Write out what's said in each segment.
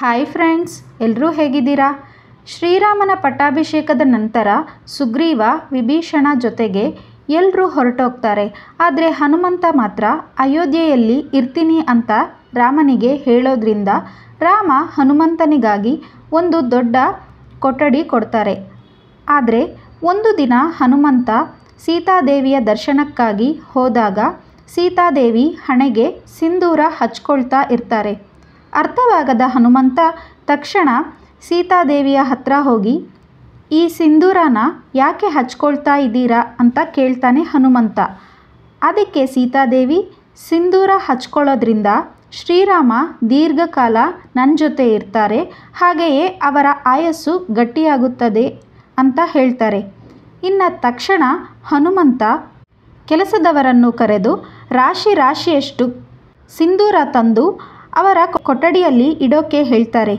Hi friends, ಎಲ್ಲರೂ ಹೇಗಿದ್ದೀರಾ? ಶ್ರೀರಾಮನ ಪಟ್ಟಾಭಿಷೇಕದ ನಂತರ ಸುಗ್ರೀವ ವಿಭೀಷಣ ಜೊತೆಗೆ ಎಲ್ಲರೂ ಹೊರಟೋಗ್ತಾರೆ. ಆದರೆ ಹನುಮಂತ ಮಾತ್ರ ಅಯೋಧ್ಯೆಯಲ್ಲಿ ಇರ್ತೀನಿ ಅಂತ ರಾಮನಿಗೆ ಹೇಳೋದ್ರಿಂದ ರಾಮ ಹನುಮಂತನಿಗಾಗಿ ಒಂದು ದೊಡ್ಡ ಕೊಠಡಿ ಕೊಡ್ತಾರೆ. ಆದರೆ ಒಂದು ದಿನ ಹನುಮಂತ ಸೀತಾದೇವಿಯ ದರ್ಶನಕ್ಕಾಗಿ ಹೋದಾಗ ಸೀತಾದೇವಿ ಹಣೆಗೆ ಸಿಂಧೂರ ಹಚ್ಕೊಳ್ತಾ ಇರ್ತಾರೆ. ಅರ್ಥವಾಗದ ಹನುಮಂತ ತಕ್ಷಣ ಸೀತಾದೇವಿಯ ಹತ್ರ ಹೋಗಿ, ಈ ಸಿಂಧೂರನ ಯಾಕೆ ಹಚ್ಕೊಳ್ತಾ ಇದ್ದೀರಾ ಅಂತ ಕೇಳ್ತಾನೆ ಹನುಮಂತ. ಅದಕ್ಕೆ ಸೀತಾದೇವಿ, ಸಿಂಧೂರ ಹಚ್ಕೊಳ್ಳೋದ್ರಿಂದ ಶ್ರೀರಾಮ ದೀರ್ಘಕಾಲ ನನ್ನ ಜೊತೆ ಇರ್ತಾರೆ, ಹಾಗೆಯೇ ಅವರ ಆಯಸ್ಸು ಗಟ್ಟಿಯಾಗುತ್ತದೆ ಅಂತ ಹೇಳ್ತಾರೆ. ಇನ್ನು ತಕ್ಷಣ ಹನುಮಂತ ಕೆಲಸದವರನ್ನು ಕರೆದು ರಾಶಿಯಷ್ಟು ಸಿಂಧೂರ ತಂದು ಅವರ ಕೊಠಡಿಯಲ್ಲಿ ಇಡೋಕೆ ಹೇಳ್ತಾರೆ.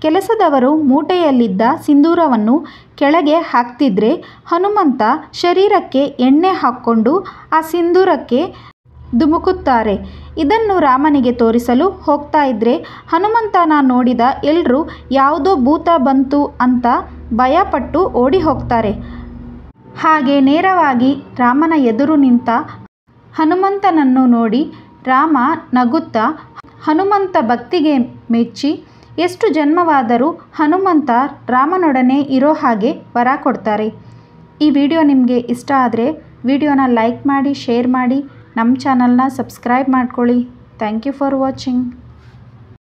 ಕೆಲಸದವರು ಮೂಟೆಯಲ್ಲಿದ್ದ ಸಿಂಧೂರವನ್ನು ಕೆಳಗೆ ಹಾಕ್ತಿದ್ರೆ ಹನುಮಂತ ಶರೀರಕ್ಕೆ ಎಣ್ಣೆ ಹಾಕ್ಕೊಂಡು ಆ ಸಿಂಧೂರಕ್ಕೆ ಧುಮುಕುತ್ತಾರೆ. ಇದನ್ನು ರಾಮನಿಗೆ ತೋರಿಸಲು ಹೋಗ್ತಾ ಇದ್ರೆ ಹನುಮಂತನ ನೋಡಿದ ಎಲ್ಲರೂ ಯಾವುದೋ ಭೂತ ಬಂತು ಅಂತ ಭಯಪಟ್ಟು ಓಡಿ ಹೋಗ್ತಾರೆ. ಹಾಗೆ ನೇರವಾಗಿ ರಾಮನ ಎದುರು ನಿಂತ ಹನುಮಂತನನ್ನು ನೋಡಿ ರಾಮ ನಗುತ್ತಾ ಹನುಮಂತ ಭಕ್ತಿಗೆ ಮೆಚ್ಚಿ ಎಷ್ಟು ಜನ್ಮವಾದರೂ ಹನುಮಂತ ರಾಮನೊಡನೆ ಇರೋ ಹಾಗೆ ವರ ಕೊಡ್ತಾರೆ. ಈ ವಿಡಿಯೋ ನಿಮಗೆ ಇಷ್ಟ ಆದರೆ ವಿಡಿಯೋನ ಲೈಕ್ ಮಾಡಿ, ಶೇರ್ ಮಾಡಿ, ನಮ್ಮ ಚಾನಲ್ನ ಸಬ್ಸ್ಕ್ರೈಬ್ ಮಾಡ್ಕೊಳ್ಳಿ. Thank you for watching.